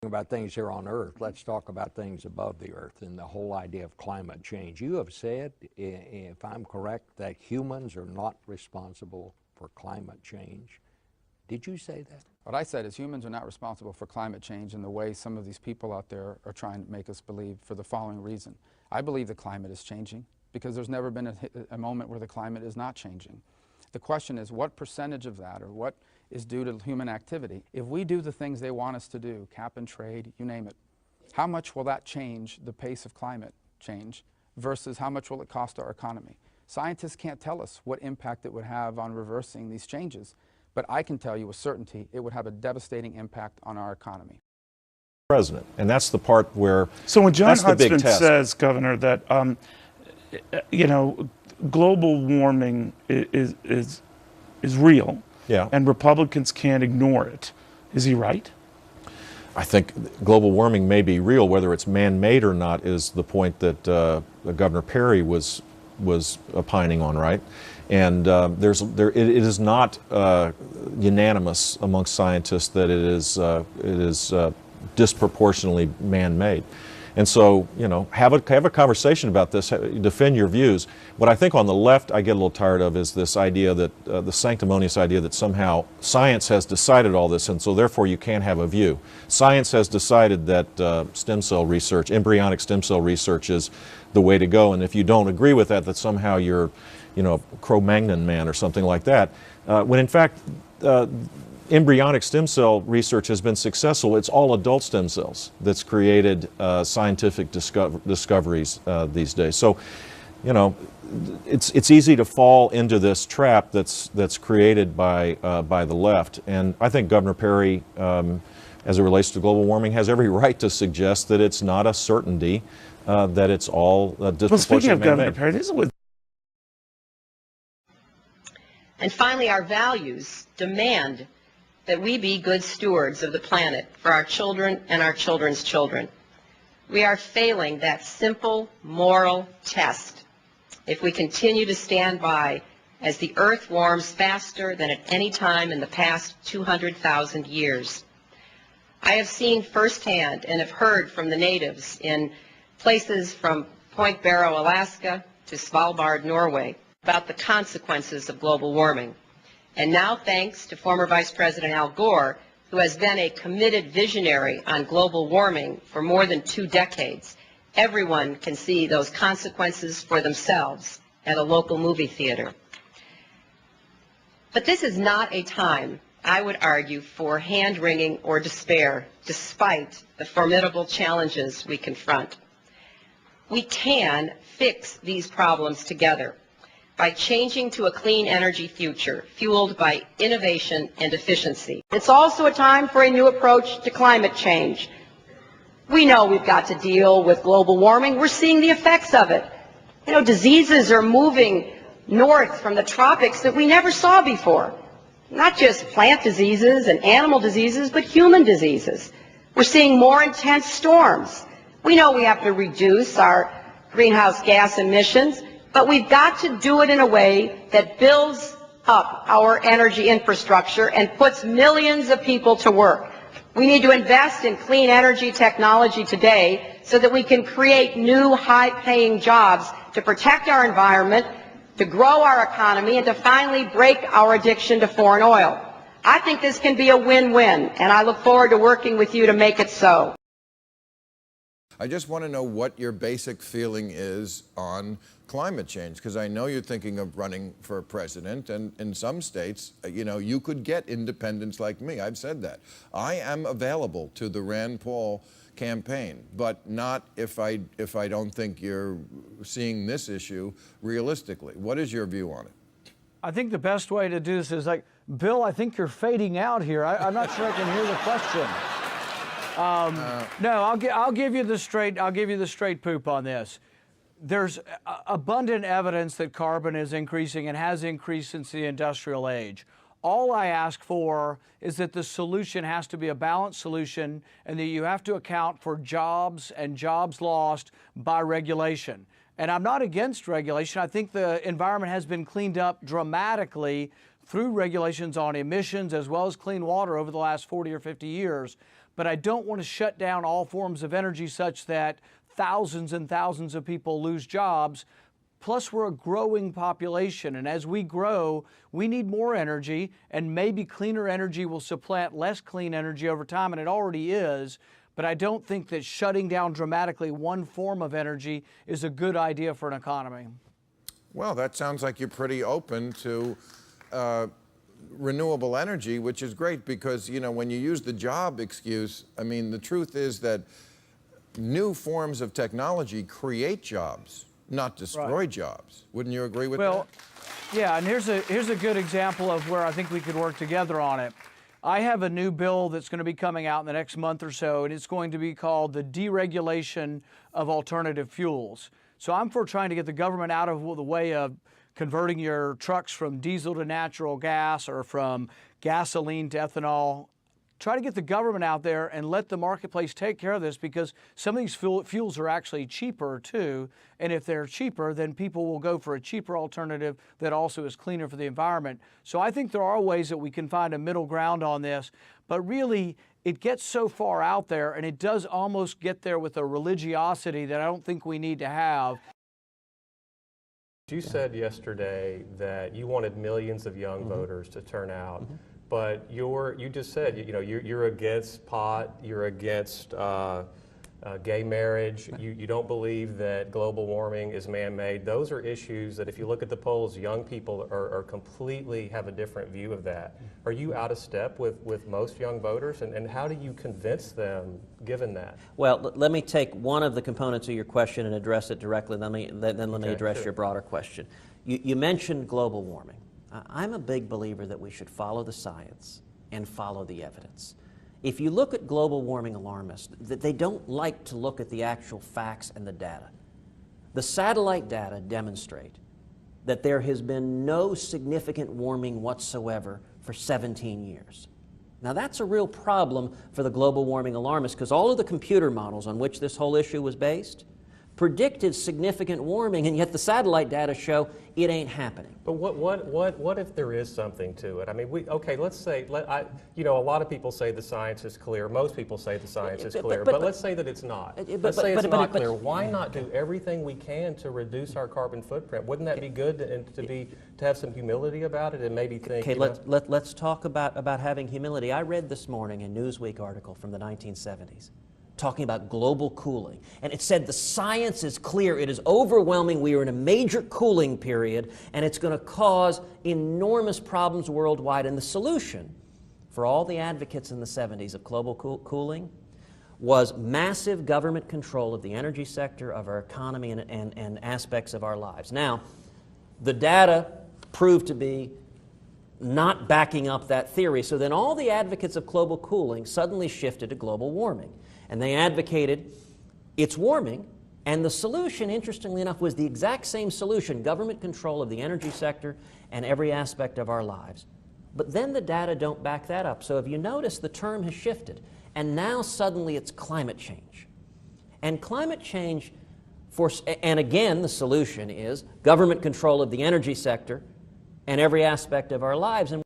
About things here on Earth, let's talk about things above the Earth and the whole idea of climate change. You have said, if I'm correct, that humans are not responsible for climate change. Did you say that? What I said is humans are not responsible for climate change in the way some of these people out there are trying to make us believe, for the following reason. I believe the climate is changing because there's never been a moment where the climate is not changing. The question is, what percentage of that, or what is due to human activity? If we do the things they want us to do, cap and trade, you name it, how much will that change the pace of climate change versus how much will it cost our economy? Scientists can't tell us what impact it would have on reversing these changes, but I can tell you with certainty it would have a devastating impact on our economy. President, and that's the part where so when John Hudson says, Governor, that you know, global warming is real, yeah, and Republicans can't ignore it, is he right? I think global warming may be real. Whether it's man-made or not is the point that Governor Perry was opining on, right? And it is not unanimous amongst scientists that it is disproportionately man-made. And so, you know, have a conversation about this, defend your views. What I think on the left I get a little tired of is this idea that, the sanctimonious idea that somehow science has decided all this and so therefore you can't have a view. Science has decided that stem cell research, embryonic stem cell research is the way to go, and if you don't agree with that, that somehow you're, you know, Cro-Magnon man or something like that. When in fact, embryonic stem cell research has been successful. It's all adult stem cells that's created scientific discoveries these days. So, you know, it's easy to fall into this trap that's created by the left. And I think Governor Perry, as it relates to global warming, has every right to suggest that it's not a certainty, that it's all disproportionately Well, speaking of Governor man-made. Perry, this is what. And finally, our values demand that we be good stewards of the planet for our children and our children's children. We are failing that simple moral test if we continue to stand by as the earth warms faster than at any time in the past 200,000 years. I have seen firsthand and have heard from the natives in places from Point Barrow, Alaska to Svalbard, Norway, about the consequences of global warming. And now, thanks to former Vice President Al Gore, who has been a committed visionary on global warming for more than 2 decades, everyone can see those consequences for themselves at a local movie theater. But this is not a time, I would argue, for hand-wringing or despair, despite the formidable challenges we confront. We can fix these problems together by changing to a clean energy future fueled by innovation and efficiency. It's also a time for a new approach to climate change. We know we've got to deal with global warming. We're seeing the effects of it. You know, diseases are moving north from the tropics that we never saw before. Not just plant diseases and animal diseases, but human diseases. We're seeing more intense storms. We know we have to reduce our greenhouse gas emissions, but we've got to do it in a way that builds up our energy infrastructure and puts millions of people to work. We need to invest in clean energy technology today so that we can create new high-paying jobs to protect our environment, to grow our economy, and to finally break our addiction to foreign oil. I think this can be a win-win, and I look forward to working with you to make it so. I just want to know what your basic feeling is on climate change, because I know you're thinking of running for president, and in some states, you know, you could get independents like me. I've said that. I am available to the Rand Paul campaign, but not if I don't think you're seeing this issue realistically. What is your view on it? I think the best way to do this is like, Bill, I think you're fading out here. I'm not sure I can hear the question. No, I'll give you the straight poop on this. There's abundant evidence that carbon is increasing and has increased since the industrial age. All I ask for is that the solution has to be a balanced solution and that you have to account for jobs and jobs lost by regulation. And I'm not against regulation. I think the environment has been cleaned up dramatically through regulations on emissions as well as clean water over the last 40 or 50 years. but I don't want to shut down all forms of energy such that thousands and thousands of people lose jobs. Plus, we're a growing population, and as we grow, we need more energy, and maybe cleaner energy will supplant less clean energy over time, and it already is. But I don't think that shutting down dramatically one form of energy is a good idea for an economy. Well, that sounds like you're pretty open to renewable energy, which is great because, you know, when you use the job excuse, I mean, the truth is that new forms of technology create jobs, not destroy jobs. Wouldn't you agree with that? Well, yeah, and here's a good example of where I think we could work together on it. I have a new bill that's going to be coming out in the next month or so, and it's going to be called the Deregulation of Alternative Fuels. So I'm for trying to get the government out of the way of converting your trucks from diesel to natural gas or from gasoline to ethanol. Try to get the government out there and let the marketplace take care of this, because some of these fuels are actually cheaper too. And if they're cheaper, then people will go for a cheaper alternative that also is cleaner for the environment. So I think there are ways that we can find a middle ground on this, but really it gets so far out there, and it does almost get there with a religiosity that I don't think we need to have. You said yesterday that you wanted millions of young voters to turn out. But you just said, you know, you're against pot, you're against gay marriage, you don't believe that global warming is man-made. Those are issues that if you look at the polls, young people are completely have a different view of that. Are you out of step with most young voters, and how do you convince them given that? Well, let me take one of the components of your question and address it directly, then let me address your broader question. You mentioned global warming. I'm a big believer that we should follow the science and follow the evidence. If you look at global warming alarmists, they don't like to look at the actual facts and the data. The satellite data demonstrate that there has been no significant warming whatsoever for 17 years. Now that's a real problem for the global warming alarmists, because all of the computer models on which this whole issue was based predicted significant warming, and yet the satellite data show it ain't happening. But what if there is something to it? I mean, let's say, you know, a lot of people say the science is clear. Most people say the science is clear. But let's say that it's not. Let's say it's not clear. Why not do everything we can to reduce our carbon footprint? Wouldn't that be good to have some humility about it and maybe think? Okay, let's talk about having humility. I read this morning a Newsweek article from the 1970s. Talking about global cooling. And it said the science is clear, it is overwhelming, we are in a major cooling period, and it's going to cause enormous problems worldwide. And the solution for all the advocates in the 70s of global cooling was massive government control of the energy sector, of our economy, and aspects of our lives. Now, the data proved to be not backing up that theory, so then all the advocates of global cooling suddenly shifted to global warming. And they advocated it's warming, and the solution, interestingly enough, was the exact same solution: government control of the energy sector and every aspect of our lives. But then the data don't back that up. So if you notice, the term has shifted, and now suddenly it's climate change. And climate change, and again, the solution is government control of the energy sector and every aspect of our lives. And